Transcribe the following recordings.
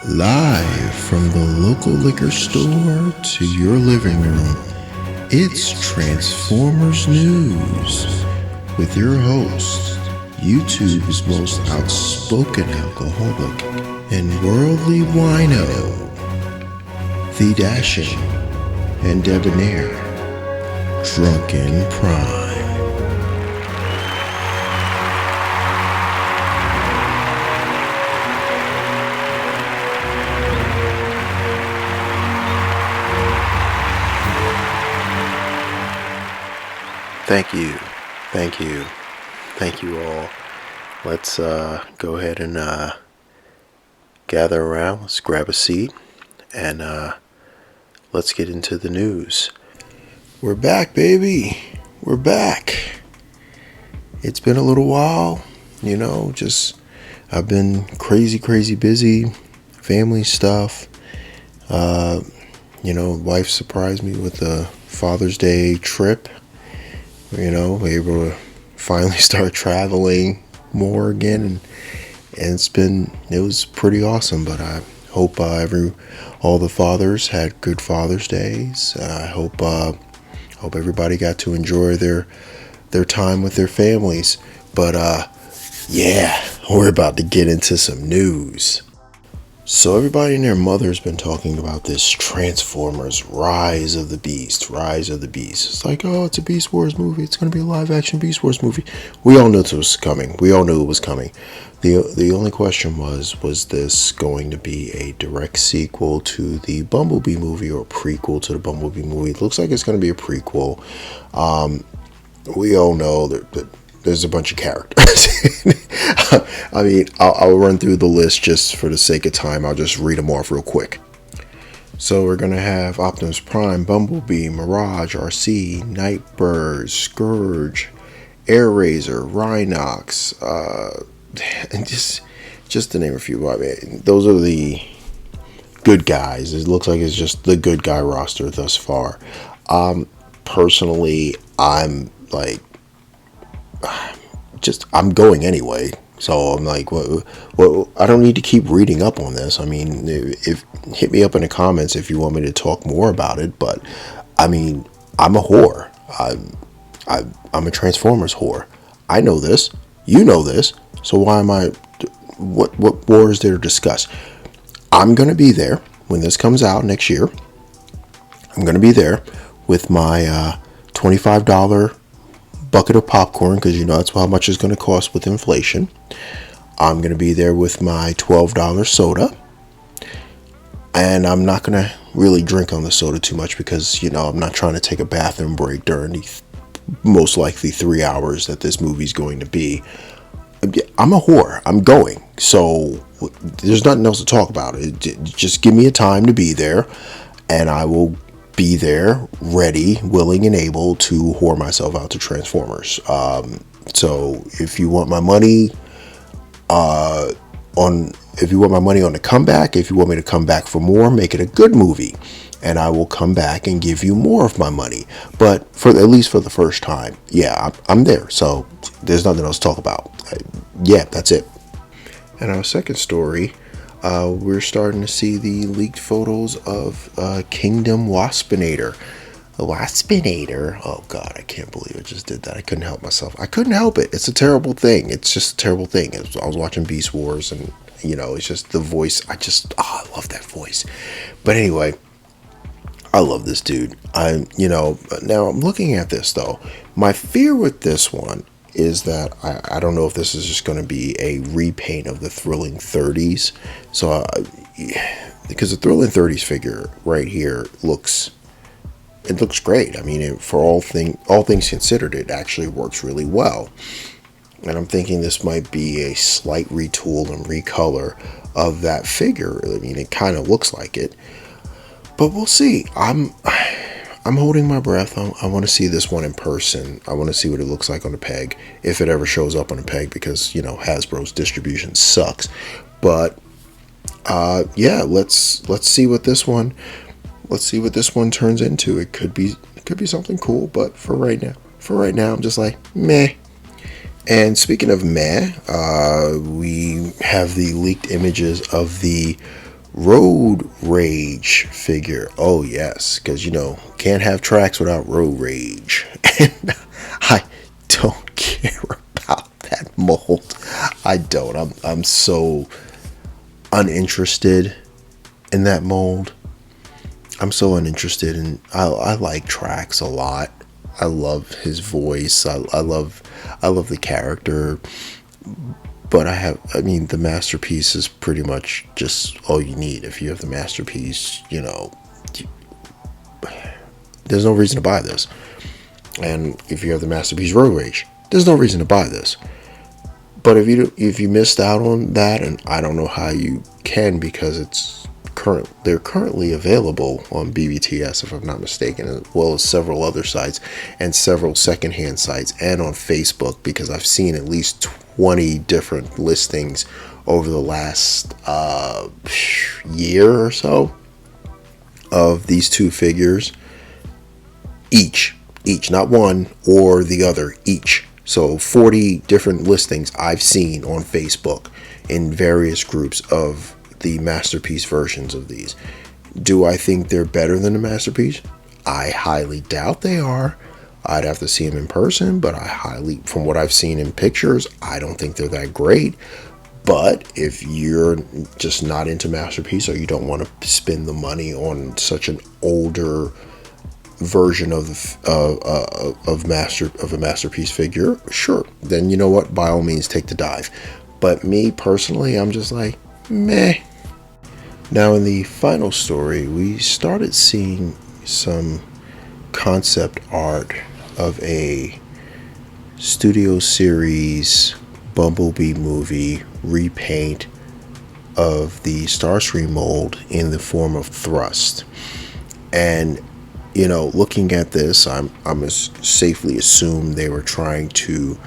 Live from the local liquor store to your living room, it's Transformers News with your host, YouTube's most outspoken alcoholic and worldly wino, the dashing and debonair Drunken Prime. Thank you all. Let's go ahead and gather around. Let's grab a seat and let's get into the news. We're back, baby. We're back. It's been a little while, I've been crazy busy, family stuff. Wife surprised me with a Father's Day trip. We're able to finally start traveling more again, and it was pretty awesome. But I hope all the fathers had good Father's Days. I hope everybody got to enjoy their time with their families. But we're about to get into some news. So everybody and their mother's been talking about this Transformers Rise of the Beast. It's like, oh, it's a Beast Wars movie. It's going to be a live-action Beast Wars movie. We all knew it was coming. The only question was this going to be a direct sequel to the Bumblebee movie or a prequel to the Bumblebee movie? It looks like it's going to be a prequel. We all know that there's a bunch of characters. I mean, I'll run through the list just for the sake of time. I'll just read them off real quick. So we're going to have Optimus Prime, Bumblebee, Mirage, RC, Nightbird, Scourge, Airraiser, Rhinox, and just to name a few. I mean, those are the good guys. It looks like it's just the good guy roster thus far. Personally, I'm like, I'm going anyway. So I'm like, well, I don't need to keep reading up on this. I mean, hit me up in the comments if you want me to talk more about it. But I mean, I'm a whore. I'm a Transformers whore. I know this. You know this. So why am I? What more is there to discuss? I'm gonna be there when this comes out next year. I'm gonna be there with my $25 bucket of popcorn, because that's how much it's going to cost with inflation. I'm going to be there with my $12 soda, and I'm not going to really drink on the soda too much because I'm not trying to take a bathroom break during the most likely 3 hours that this movie's going to be. I'm a whore. I'm going, so there's nothing else to talk about. Just give me a time to be there, and I will be there, ready, willing, and able to whore myself out to Transformers. So if you want my money on the comeback, if you want me to come back for more, make it a good movie, and I will come back and give you more of my money. But at least for the first time, I'm there. So there's nothing else to talk about. That's it. And our second story. We're starting to see the leaked photos of Kingdom Waspinator. Waspinator? Oh God, I can't believe I just did that. I couldn't help myself. I couldn't help it. It's a terrible thing. It's just a terrible thing. I was watching Beast Wars, and it's just the voice. I love that voice. But anyway, I love this dude. Now I'm looking at this though. My fear with this one is that I don't know if this is just going to be a repaint of the Thrilling 30s. So, because the Thrilling 30s figure right here looks great. I mean, for all things considered, it actually works really well. And I'm thinking this might be a slight retool and recolor of that figure. I mean, it kind of looks like it, but we'll see. I'm holding my breath. I want to see this one in person. I want to see what it looks like on a peg, if it ever shows up on a peg, because Hasbro's distribution sucks. But let's see what this one turns into. It could be something cool, but for right now, I'm just like meh. And speaking of meh, we have the leaked images of the Road rage figure. Oh yes, because can't have tracks without road rage. And I don't care about that mold. I don't. I'm so uninterested in that mold. I'm so uninterested in. I like Tracks a lot. I love his voice. I love the character. But I mean, the masterpiece is pretty much just all you need. If you have the masterpiece, there's no reason to buy this. And if you have the masterpiece Road Rage, there's no reason to buy this. But if you missed out on that, and I don't know how you can, because they're currently available on BBTS, if I'm not mistaken, as well as several other sites and several secondhand sites, and on Facebook, because I've seen at least 20 different listings over the last year or so of these two figures, each, not one or the other, each. So 40 different listings I've seen on Facebook in various groups of the masterpiece versions of these. Do I think they're better than the masterpiece? I highly doubt they are. I'd have to see them in person, but from what I've seen in pictures, I don't think they're that great. But if you're just not into masterpiece, or you don't want to spend the money on such an older version of a masterpiece figure, sure, then you know what, by all means take the dive. But me personally, I'm just like, meh. Now, in the final story, we started seeing some concept art of a studio series Bumblebee movie repaint of the Starscream mold in the form of Thrust. And looking at this, I'm safely assume they were trying to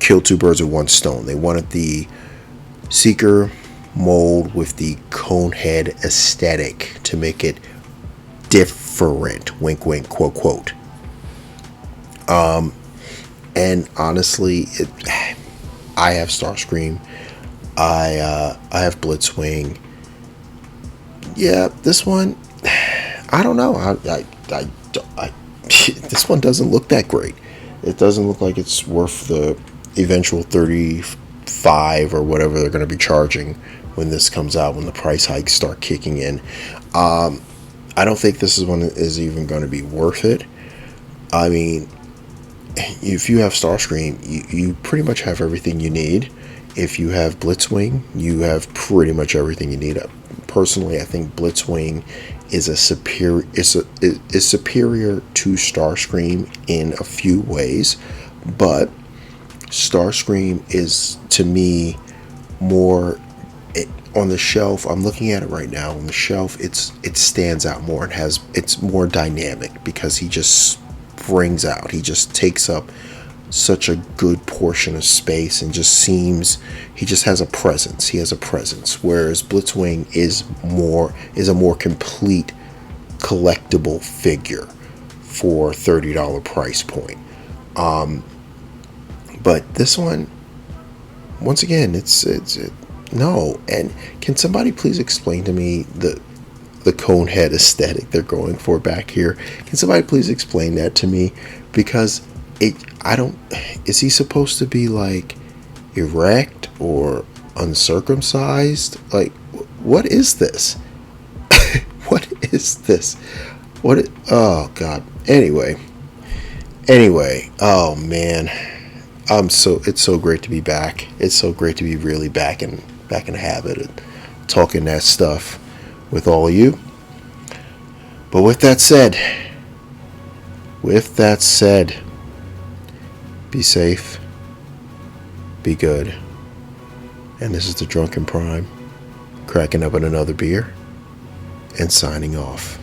kill two birds with one stone. They wanted the Seeker mold with the cone head aesthetic to make it different. Wink, wink, quote, quote. And honestly, I have Starscream. I have Blitzwing. Yeah, this one, I don't know. This one doesn't look that great. It doesn't look like it's worth the eventual $35 or whatever they're going to be charging when this comes out, when the price hikes start kicking in. I don't think this is even going to be worth it. I mean, if you have Starscream, you pretty much have everything you need. If you have Blitzwing, you have pretty much everything you need. Personally, I think Blitzwing is superior to Starscream in a few ways, but Starscream is, to me, more on the shelf. I'm looking at it right now on the shelf. It stands out more and it's more dynamic because he just springs out. He just takes up such a good portion of space and he just has a presence. He has a presence. Whereas Blitzwing is a more complete collectible figure for $30 price point. But this one, once again, no. And can somebody please explain to me the cone head aesthetic they're going for back here? Can somebody please explain that to me? Because is he supposed to be like erect or uncircumcised? Like, what is this? What is this? Oh God. Anyway, oh man. It's so great to be back. It's so great to be really back in the habit of talking that stuff with all of you. But with that said, be safe, be good. And this is the Drunken Prime, cracking up on another beer and signing off.